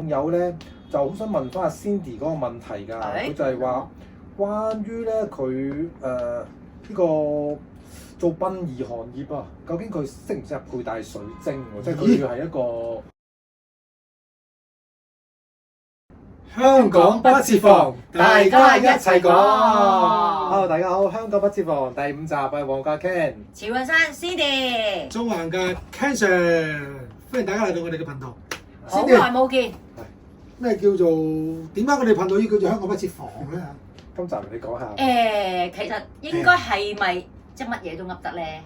友咧就好想問翻阿 Cindy 嗰個問題㗎，佢就係話關於咧佢呢個做殯儀行業啊，究竟佢適唔適合佩戴水晶喎？即係佢係一個香港不設防，大家一齊講。Hello， 大家好，香港不設防第5集係黃家 Ken、潮雲山 Cindy、中環嘅 Cancer， 歡迎大家嚟到我哋嘅頻道。好耐冇見。咩叫做點解我哋頻道要叫做香港不設防咧？今集你講下。其實應該係咪即係乜嘢都噏得咧？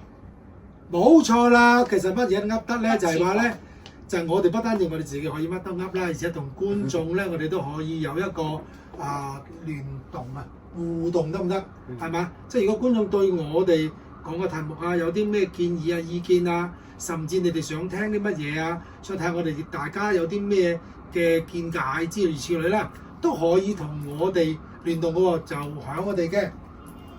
冇錯啦，其實乜嘢噏得咧，就係話咧，就係我哋不單止我哋自己可以乜都噏啦，而且同觀眾咧，我哋都可以有一個聯動啊，互動得唔得？係嘛？即係如果觀眾對我哋講嘅題目啊，有啲咩建議啊、意見啊，甚至你哋想聽啲乜嘢啊，想睇下我哋大家有啲咩嘅見解之類之類啦，都可以同我哋聯動嘅喎，就喺我哋嘅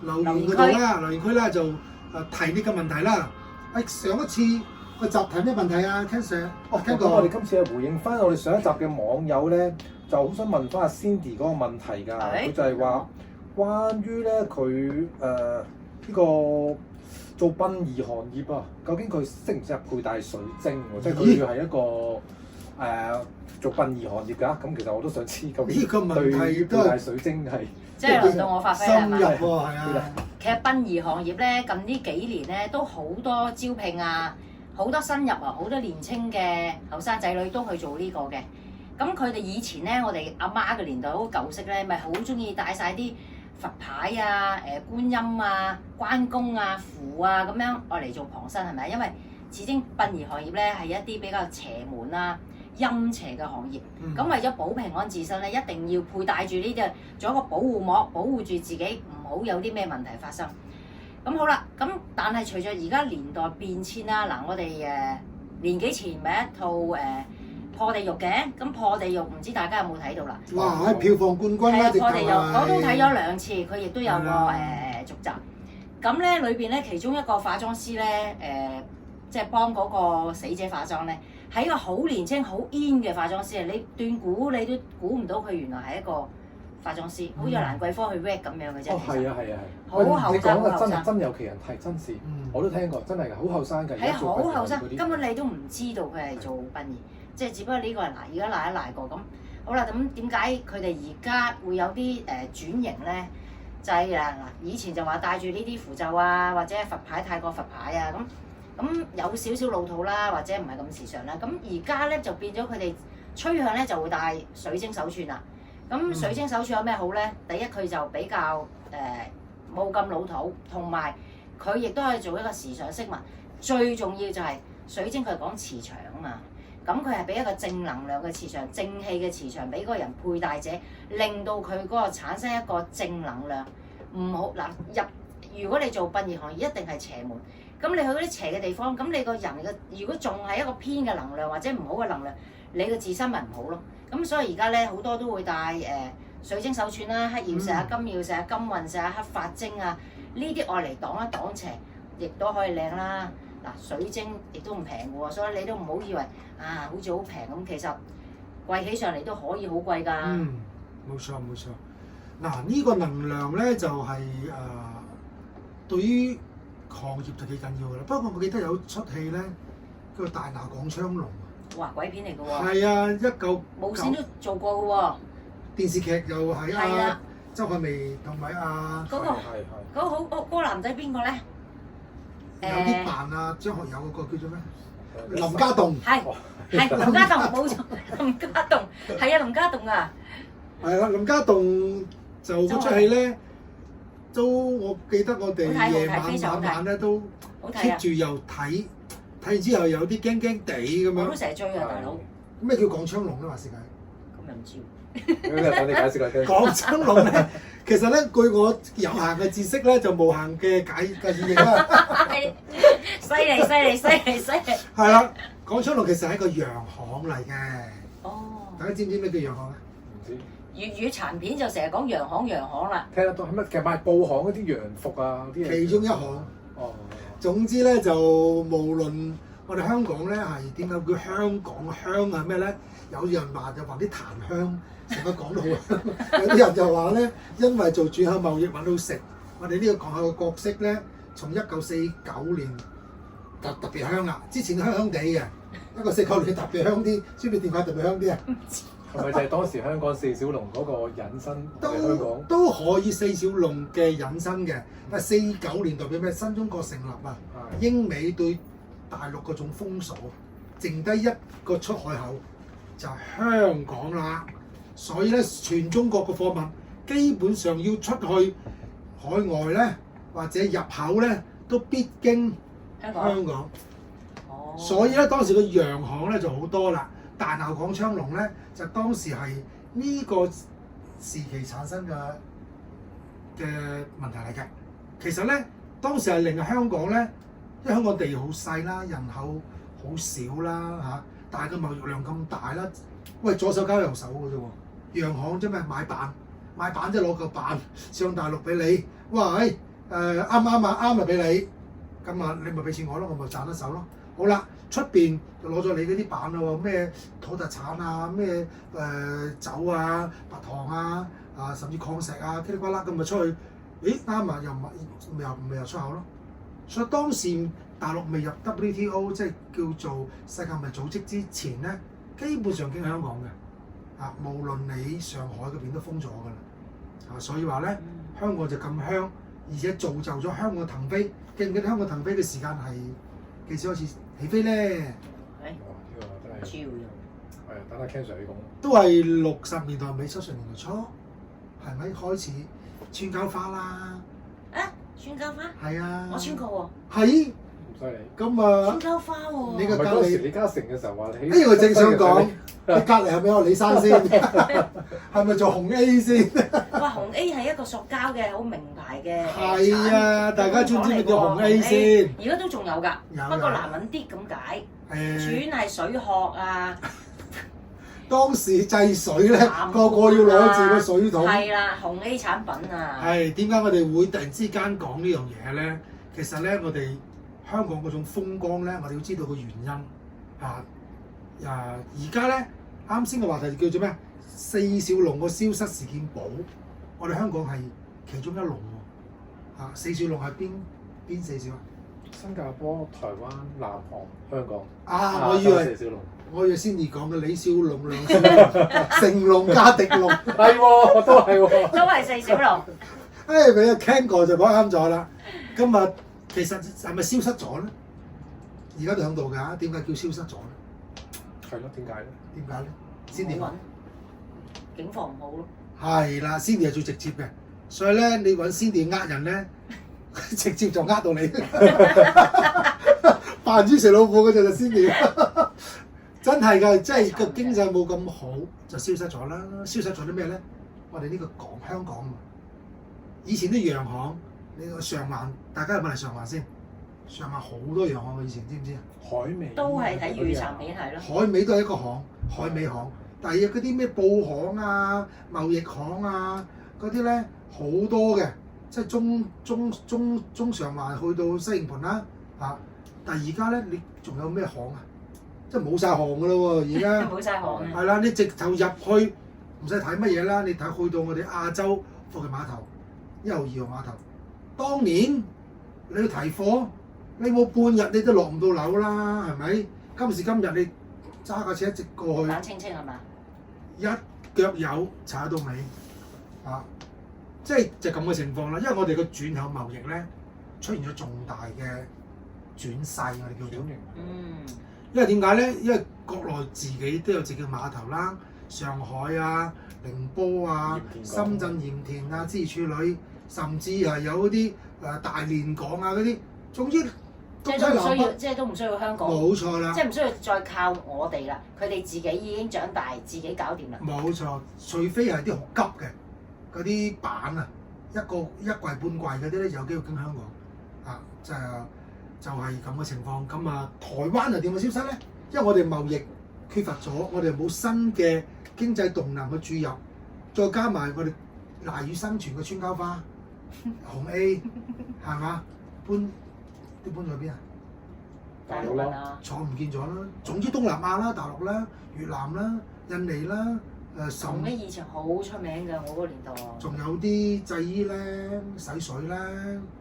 留言嗰度啦，留言區啦就提呢個問題啦。上一次個集題咩問題啊 ？Cancer， 咁我哋今次係回應翻我哋上一集嘅網友咧，就好想問翻阿 Cindy 嗰個問題㗎，佢就係話關於咧佢呢個做殯儀行業啊，究竟佢適唔適合佩戴水晶喎？即係佢係一個做殯儀行業㗎，咁其實我都想知究竟對佩戴水晶係即係輪到我發揮啦，係嘛？深入喎，係啊。其實殯儀行業咧，近呢幾年咧都好多招聘啊，好多新入啊，好多年青嘅後生仔女都去做呢個嘅。咁佢哋以前咧，我哋阿媽嘅年代好舊式咧，咪好中意帶晒啲佛牌啊、觀音啊、關公啊、符啊咁樣愛嚟做旁身係咪？因為始終殯儀行業咧係一啲比較邪門啊、陰邪嘅行業，咁為咗保平安自身咧，一定要佩戴住呢啲，做一個保護膜，保護住自己，唔好有啲咩問題發生。咁好啦，咁但係隨着而家年代變遷啦，嗱我哋年幾前咪一套破地獄嘅，咁破地獄唔知大家有冇睇到啦？哇！票房冠軍啦，破地獄我都睇咗2次，佢亦都有個續集。咁咧裏邊咧其中一個化妝師咧即係幫嗰個死者化妝咧。係一個好年青、好 in 嘅化妝師啊！你斷估你都估唔到佢原來係一個化妝師，好似蘭桂坊去 rap 咁樣嘅啫。哦，係啊，好後生，好後生，真有其人係真事，我都聽過，真係㗎，好後生㗎。係啊，好後生，根本你都唔知道佢係做殯儀，即係只不過呢個人而家賴一賴過咁。好啦，咁點解佢哋而家會有啲轉型咧？就係嗱，以前就話帶住呢啲符咒啊，或者佛牌、泰國佛牌啊咁有少少老土啦，或者唔係咁時尚啦。咁而家咧就變咗佢哋趨向咧就會戴水晶手串啦。咁水晶手串有咩好咧？第一佢就比較冇咁老土，同埋佢亦都可以做一個時尚飾物。最重要就係水晶佢係講磁場啊嘛。咁佢係俾一個正能量嘅磁場、正氣嘅磁場俾嗰個人佩戴者，令到佢嗰個產生一個正能量。唔好嗱如果你做殯儀行業，一定係邪門。咁你去嗰啲邪嘅地方，咁你個人嘅如果仲係一個偏嘅能量或者唔好嘅能量，你嘅自身咪唔好咯。咁所以而家咧好多都會戴水晶手串啦、黑曜石啊、金曜石啊、金運石啊、黑髮晶啊，呢啲愛嚟擋一擋邪，亦都可以靚啦。嗱，水晶亦都唔平嘅喎，所以你都唔好以為好似好平咁，其實貴起上嚟都可以好貴㗎。冇錯冇錯。嗱呢個能量咧就係對於行業就幾緊要㗎啦，不過我記得有出戲咧，叫做《大鬧廣昌隆》。哇！鬼片嚟㗎喎。係啊，19無線都做過㗎喎。電視劇又係周海媚同埋嗰個男仔邊個咧？有啲扮張學友嗰個叫做咩？林家棟。係林家棟冇錯，林家棟係林家棟啊。係啦，林家棟就嗰出戲咧。我記得我哋夜晚咧都 keep 住又睇完之後有啲驚驚地咁樣。我都成日追啊，大佬。咩叫廣昌隆咧？話事解？咁又唔知。我哋解釋下先。廣昌隆咧，其實咧據我有限嘅知識咧，就無限嘅解釋啦。犀利！係啦，廣昌隆其實係一個洋行嚟嘅。哦。大家知唔知咩叫洋行咧？唔知。粵語殘片就成日講洋行啦。聽得到係乜？其實賣布行嗰啲洋服啊啲嘢。其中一行。哦。總之咧就無論我哋香港咧係點解叫香港香啊咩咧？有人話就話啲檀香成日講到好香，有啲人就話咧，因為做轉口貿易揾到食。我哋呢個港口嘅角色咧，從1949年特別香啦，之前香香地嘅，1949年特別香啲，知唔知點解特別香啲啊？係咪就係當時香港四小龍嗰個引申嚟香港？都可以四小龍嘅引申嘅，但係49年代表咩？新中國成立啊，英美對大陸嗰種封鎖，剩低一個出海口就係香港啦。所以咧，全中國嘅貨物基本上要出去海外咧，或者入口咧，都必經香港。哦。所以咧，當時個洋行咧就好多啦。大鬧廣昌隆咧，就當時係呢個時期產生嘅問題嚟嘅。其實咧，當時係令香港咧，因為香港地好細啦，人口好少啦嚇，但係個貿易量咁大啦。喂，左手交右手嘅啫喎，洋行啫咩？買板即係攞個板上大陸俾你。哇！啱啱啊，啱啊俾你，咁啊你咪俾錢我咯，我咪賺得手咯。好啦，出邊就攞咗你嗰啲板咯，咩土特產啊，咩酒啊、白糖啊，甚至礦石啊，噼里呱啦咁咪出去。咦啱啊，又出口咯。所以當時大陸未入 WTO， 即係叫做世界貿易組織之前咧，基本上經香港嘅。無論你上海嗰邊都封咗㗎啦。所以話咧，香港就咁香，而且造就咗香港騰飛。記唔記得香港騰飛嘅時間係幾時開始起飛咧？呢個真係超係等阿 Ken Sir 你講。都係60年代尾70年代初，係咪開始穿膠花啦？穿膠花？係啊。我穿過喎。係。唔犀利。咁啊。穿膠花喎。你個隔離。當時李嘉誠嘅時候話你。我正想講，你隔離係咪有李生先？係咪做紅 A 先？哇！紅 A 係一個塑膠嘅好名牌嘅。係啊，大家知唔知咩叫紅 A 先？而家都仲有㗎，不過難揾啲咁解。轉係水殼啊！當時制水咧，個個要攞住個水桶。係啦，紅 A 產品啊。係點解我哋會突然之間講呢樣嘢咧？其實咧，我哋香港嗰種風光咧，我哋要知道個原因。而家咧，啱先嘅話題叫做咩？四小龍個消失事件簿，我哋香港係其中一龍喎。四小龍係邊四小啊？新加坡、台灣、南韓、香港。我以為先至講嘅李小龍、梁小龍、成龍加狄龍。係喎，都係喎。都係四小龍。俾阿 Ken 哥就講啱咗啦。今日其實係咪消失咗咧？而家都響度㗎，點解叫消失咗咧？係咯，點解咧？點解咧？先點揾？警方唔好咯。係啦，Cindy係最直接嘅，所以咧你揾 Cindy 呃人咧，直接就呃到你。扮豬食老虎嗰隻就 Cindy。真係㗎，即係個經濟冇咁好就消失咗啦。消失咗啲咩咧？我哋呢個香港啊，以前啲洋行，你個上環，大家有冇嚟上環先？上環好多洋行嘅以前，知唔知啊？海味都係睇預售片係咯。海味都係一個行，海味行。但係嗰啲咩布行啊、貿易行啊嗰啲咧好多嘅，即係中上環去到西營盤啦但係而家咧，你仲有咩行啊？即係冇晒行㗎咯喎，而家冇晒行啊！係啦，你直頭入去唔使睇乜嘢啦，你睇去到我哋亞洲貨櫃碼頭、1號、2號碼頭，當年你去提貨，你冇半日你都落唔到樓啦，係咪？今時今日你揸架車一直過去，冷清清係嘛？一腳油踩到尾即係就咁嘅情況啦。因為我哋個轉口貿易咧出現咗重大嘅轉勢，我哋叫做因為點解咧？因為國內自己都有自己嘅碼頭啦，上海啊、寧波啊、深圳鹽田啊、之處女，甚至係有嗰啲大連港啊嗰啲，總之即係都唔需要香港。冇錯啦，即係唔需要再靠我哋啦，佢哋自己已經長大，自己搞掂啦。冇錯，除非係啲好急嘅嗰啲板啊，一櫃半櫃嗰啲咧，就有機會經香港就係咁嘅情況。咁台灣又點樣消失咧？因為我哋貿易缺乏咗，我哋冇新嘅經濟動能去注入，再加埋我哋賴以生存嘅穿膠花、紅 A 係嘛？搬咗去邊啊？大陸咯，廠唔見咗啦。總之東南亞啦、大陸啦、越南啦、印尼啦，仲咩以前好出名㗎，我嗰個年代。仲有啲製衣咧、洗水啦、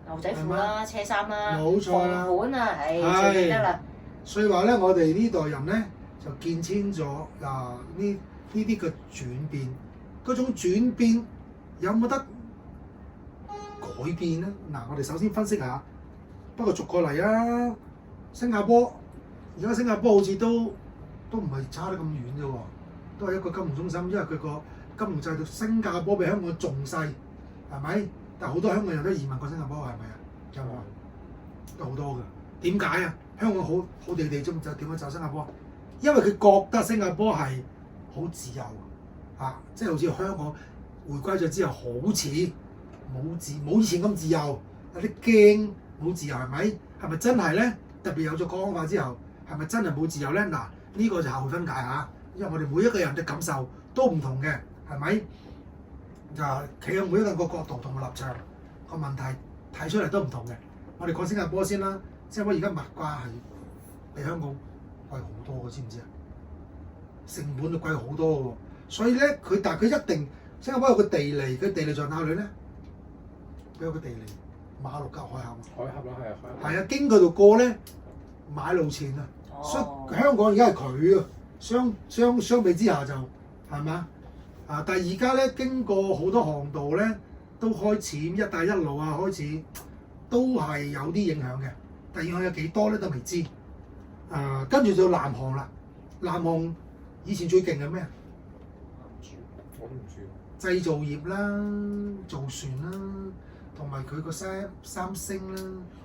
牛仔褲啦、車衫啦、冇錯啦房款啊，最記得啦。所以話咧，我哋呢代人咧就見清咗呢啲嘅轉變，嗰種轉變有冇得改變咧？嗱，我哋首先分析下，不過逐個嚟啊。新加坡而家新加坡好似都唔係差得咁遠啫喎，都係一個金融中心，因為佢個金融制度新加坡比香港仲細，係咪？但係好多香港人都移民過新加坡，係咪啊？有冇啊？都好多㗎。點解啊？香港好地地啫，就點解走新加坡？因為佢覺得新加坡係好自由啊，即係好似香港回歸咗之後，好似冇以前咁自由，有啲驚冇自由係咪？係咪真係咧？特別有咗國安法之後，係咪真係冇自由咧？嗱，呢個就後分解嚇，因為我哋每一個人嘅感受都唔同嘅，係咪？就企喺每一個人個角度同埋立場個問題睇出嚟都唔同嘅。我哋講新加坡先啦，新加坡而家物價係比香港貴好多嘅，知唔知啊？成本就貴好多嘅喎，所以咧但係佢一定新加坡有個地利，佢地利在哪裏咧？佢有個地利。馬六甲海峽，海峽啦，係啊，海峽。係啊，經佢度過咧，買路錢啊，所以香港而家係佢啊，相比之下就係嘛啊，但係而家咧經過好多航道咧，都開始一帶一路啊，開始都係有啲影響嘅，但係影響有幾多咧都未知。跟住就南航啦，南航以前最勁係咩啊？我都唔知。製造業啦，造船啦。同埋佢個三星啦。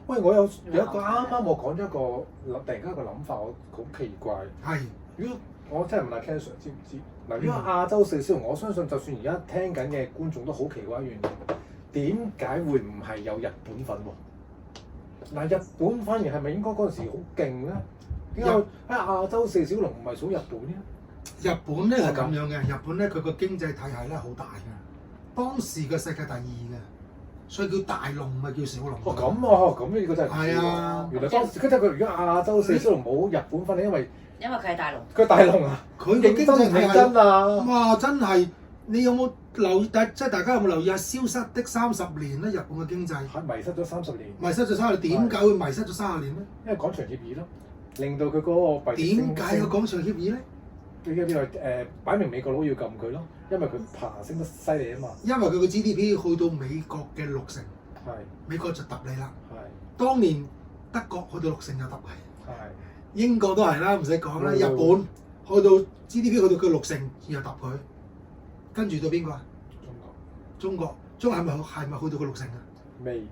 喂，我有一個啱啱我講咗一個突然間一個諗法，我好奇怪。係。如果我真係問阿 Ken Sir 知唔知？嗱，如果亞洲四小龍，我相信就算而家聽緊嘅觀眾都好奇怪一樣嘢，點解會唔係有日本粉喎？嗱，日本反而係咪應該嗰陣時好勁咧？點解喺亞洲四小龍唔係數日本咧？日本咧係咁樣嘅，日本咧佢個經濟體系咧好大嘅，當時嘅世界第2嘅。所以叫大龍唔係叫小龍。哦咁啊，咁呢個真係係啊，原來當時佢如果亞洲四小龍冇日本分，因為佢係大龍。佢大龍啊！佢嘅經濟係真啊！哇，真係你有冇留意？即係大家有冇留意下消失的30年咧？日本嘅經濟迷失咗30年。迷失咗30年，點解會迷失咗30年咧？因為廣場協議咯，令到佢嗰個幣值升。點解有廣場協議咧？因為擺明美國佬要撳佢咯，因為佢爬升得犀利啊嘛。因為佢嘅 GDP 去到美國嘅60%，係美國就揼你啦。係。當年德國去到60%就揼你。係。英國都係啦，唔使講啦。日本去到 GDP 去到佢60%又揼佢，跟住到邊個啊？中國係咪去到個60%啊？未。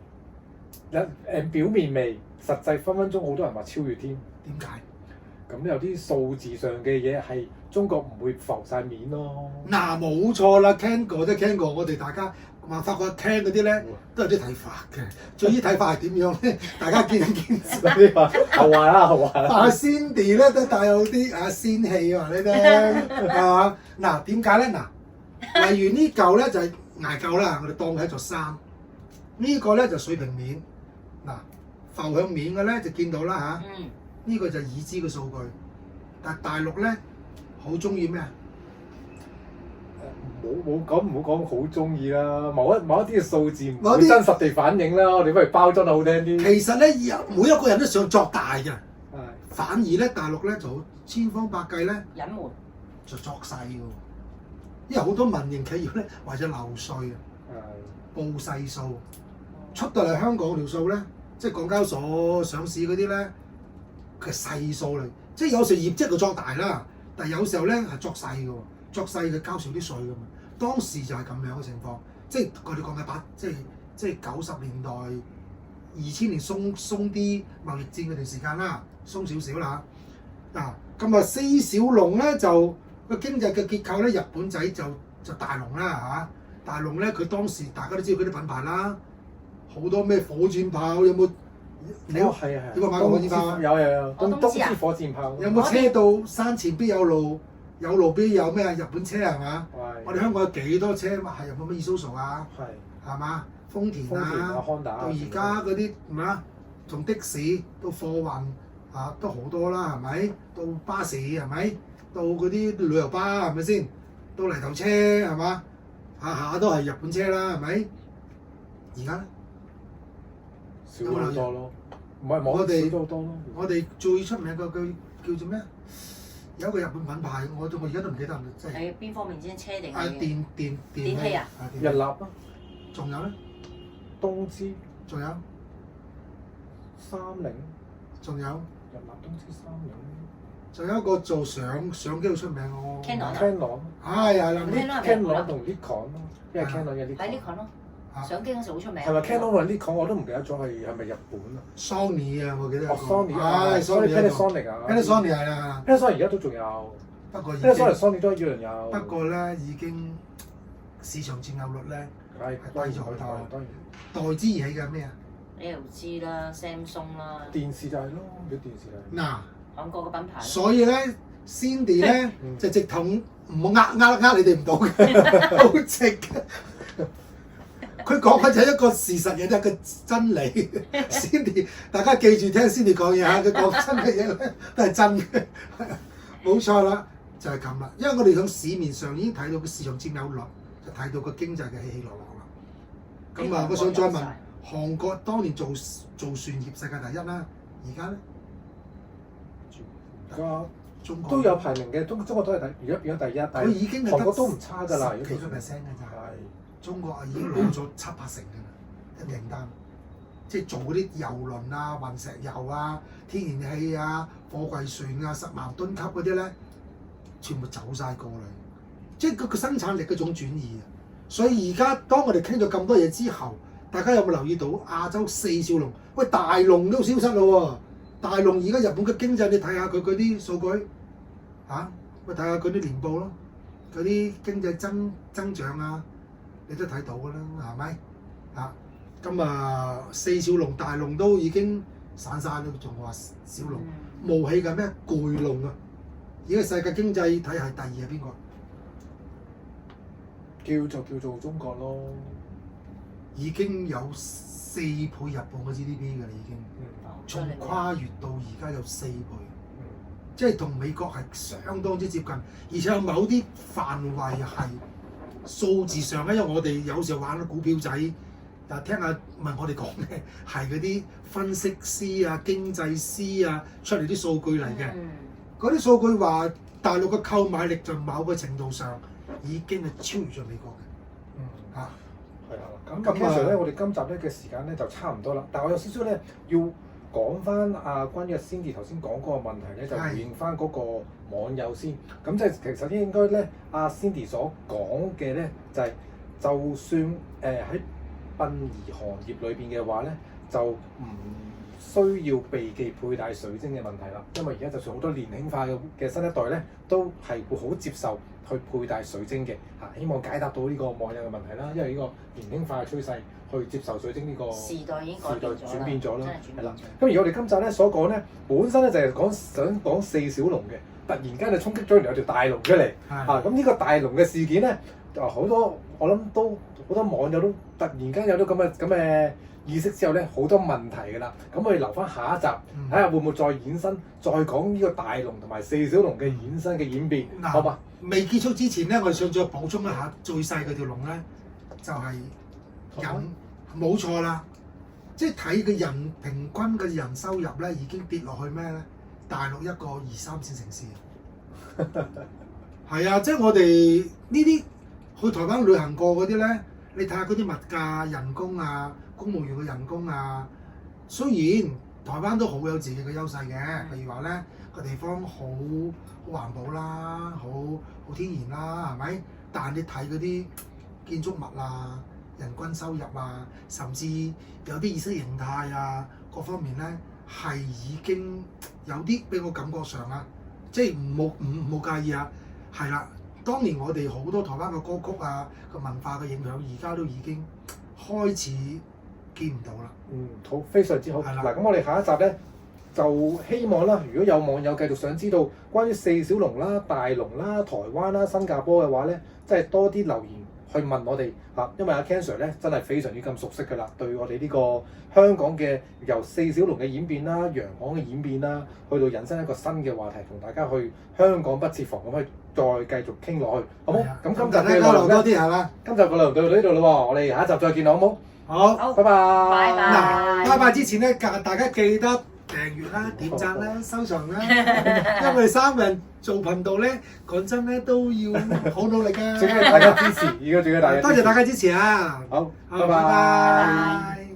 表面未，實際分分鐘好多人話超越添。點解？咁有啲數字上嘅嘢係中國唔會浮晒面咯。嗱，冇錯啦 ，Ken 哥都 Ken 哥，我哋大家發覺聽嗰啲咧都有啲睇法嘅。至於睇法係點樣咧？大家見仁見智。啲話後話啦，後話啦。阿 Cindy 咧都帶有啲仙氣話你聽，係嘛？嗱，點解咧？嗱，例如呢嚿咧就係崖臼啦，我哋當係一座山。呢個咧就水平面。嗱，浮向面嘅咧就見到啦嚇。呢個就係已知嘅數據，但係大陸咧好中意咩啊？唔好講好中意啦，某一啲嘅數字唔會真實地反映啦，我哋不如包裝得好聽啲。其實咧，每一個人都想作大嘅，係反而咧大陸咧就好千方百計咧隱瞞，就作細嘅，因為好多民營企業咧為咗漏稅啊，報細數，出到嚟香港條數咧，即係港交所上市嗰啲咧。佢係細數嚟，即係有時業績就作大啦，但係有時候咧係作細嘅喎，作細嘅交少啲稅嘅嘛。當時就係咁樣嘅情況，即係我哋講嘅即係90年代、2000年鬆啲貿易戰嗰段時間啦，鬆少少啦。嗱，咁啊四小龍咧就個經濟嘅結構咧，日本仔就大龍啦嚇，大龍咧佢當時大家都知道嗰啲品牌啦，好多咩火箭炮有冇？你好，係啊係。有冇買過火箭炮？有。東芝火箭炮。有冇車到山前必有路，有路必有咩啊？日本車係嘛？我哋香港有幾多車係有冇咩 Isuzu 啊？係嘛？豐田啊，到而家嗰啲係嘛？從的士到貨運都好多啦，係咪？到巴士係咪？到嗰啲旅遊巴係咪先？到泥頭車係嘛？下下都係日本車啦，係咪？而家咧少咗好多咯，唔係我哋少咗好多咯。我哋最出名個叫做咩？有一個日本品牌，我而家都唔記得，即係喺邊方面先？車定係電電器啊？日立啊，仲有咧？東芝，仲有？三菱，仲有？日立、東芝、三菱，仲有一個做相機好出名嘅Canon 係啦，Canon 同 Nikon 咯，因為 Canon 有 Nikon。喺 Nikon 咯，相機嗰時好出名。係咪 Canon 同 Nikon 我都唔記得咗係咪日本啊 Sony 啊，我記得。Sony 啊 Panasonic 係啦。Panasonic 而家都仲有，不過Sony 都一樣有。不過咧已經市場佔有率咧係低咗好多。當然。代之而起嘅咩啊？ LG 啦、Samsung 啦。電視就係咯，啲電視就係。嗱，韓國嘅品牌。所以咧 Cindy 咧就直統唔好呃你哋唔到嘅，好直嘅。佢講嘅就係一個事實，亦都係一個真理。Cindy，大家記住聽 Cindy 講嘢嚇，佢講真嘅嘢咧都係真嘅，冇錯啦，就係咁啦。因為我哋喺市面上已經睇到個市場佔有率，就睇到個經濟嘅起起落落啦。咁啊，我想再問韓國當年做船業世界第一啦，而家咧？而家中國都有排名嘅，中國都係而家變咗第一，但係佢已經係韓國都唔差㗎啦，幾個 percent 㗎咋？係。中國啊已經攞咗7-8成㗎啦，一訂單，即係做嗰啲郵輪啊、運石油啊、天然氣啊、貨櫃船啊、10萬噸級嗰啲咧，全部走晒過嚟，即係個生產力嗰種轉移啊！所以而家當我哋傾咗咁多嘢之後，大家有冇留意到亞洲4小龍？喂，大龍都消失咯喎！大龍而家日本嘅經濟，你睇下佢嗰啲數據嚇，喂睇下佢啲年報咯，嗰啲經濟增長啊！你都睇到㗎啦，係咪？咁啊4小龍大龍都已經散晒啦，仲話小龍冒起嘅咩巨龍啊！而家世界經濟體系第2係邊個？叫做中國咯，已經有4倍日本嘅 GDP 㗎啦，已經，仲跨越到而家有4倍，即係同美國係相當之接近，而且有某啲範圍係。數字上咧，因為我哋有時候玩股票仔，聽下問我哋講嘅係嗰啲分析師啊、經濟師啊出嚟啲數據嚟嘅。嗰啲數據話大陸嘅購買力在某個程度上已經係超越咗美國嘅。係啦。咁其實咧，我哋今集咧嘅時間咧就差唔多啦。但係我有少少咧要講翻關於Cindy頭先講嗰個問題咧，就回應翻嗰個網友先。咁即係其實應該咧，Cindy 所講嘅咧就係，就算喺殯儀行業裏邊嘅話咧，就唔需要避忌佩戴水晶嘅問題啦。因為而家就算好多年輕化嘅新一代咧，都係會好接受去佩戴水晶嘅嚇。希望解答到呢個網友嘅問題啦。因為呢個年輕化嘅趨勢，去接受水晶呢個時代已經轉變咗啦，係啦。咁而我哋今集咧所講咧，本身咧就係想講4小龍嘅，突然間就衝擊咗有條大龍出嚟嚇。咁呢個大龍嘅事件咧，就好多我諗都好多網友都突然間有咗咁嘅意識之後咧，好多問題㗎啦。咁我哋留翻下一集睇下會唔會再衍生，再講呢個大龍同埋4小龍嘅衍生嘅演變，好嘛？未結束之前咧，我哋想再補充一下最細嗰條龍咧，就係人，冇錯啦。即係睇個人平均嘅人收入咧，已經跌落去咩咧？大陸一個2、3線城市。係啊，即係我哋呢啲去台灣旅行過嗰啲咧，你睇下嗰啲物價、人工啊、公務員嘅人工啊，雖然台灣都好有自己嘅優勢嘅，譬如話咧個地方好環保啦，好天然啦，係咪？但係你睇嗰啲建築物啊、人均收入啊，甚至有啲意識形態啊，各方面咧係已經有啲俾我感覺上啊，即係唔好介意啊，係啦。當年我哋好多台灣嘅歌曲啊，個文化嘅影響，而家都已經開始見唔到啦。好，非常之好。係啦。嗱，咁我哋下一集咧就希望啦，如果有網友繼續想知道關於4小龍啦、大龍啦、台灣啦、新加坡嘅話咧，即係多啲留言去去問我哋嚇，因為阿 Ken Sir 咧真係非常之咁熟悉㗎啦，對我哋呢個香港嘅由四小龍嘅演變啦、洋行嘅演變啦，去到引申一個新嘅話題，同大家去香港不設防咁去再繼續傾落去，好冇？咁今集嘅交流多啲係啦。今集嘅內容到呢度啦喎，我哋下一集再見啦，好冇？好，好，拜拜。嗱，拜拜之前咧，大家記得訂閱啦、點讚啦、收藏啦，因為我哋三個人做頻道咧，講真咧都要好努力㗎。最緊要大家支持，而家最緊要大家支持。多謝大家支持啊！好，好，拜拜拜。拜。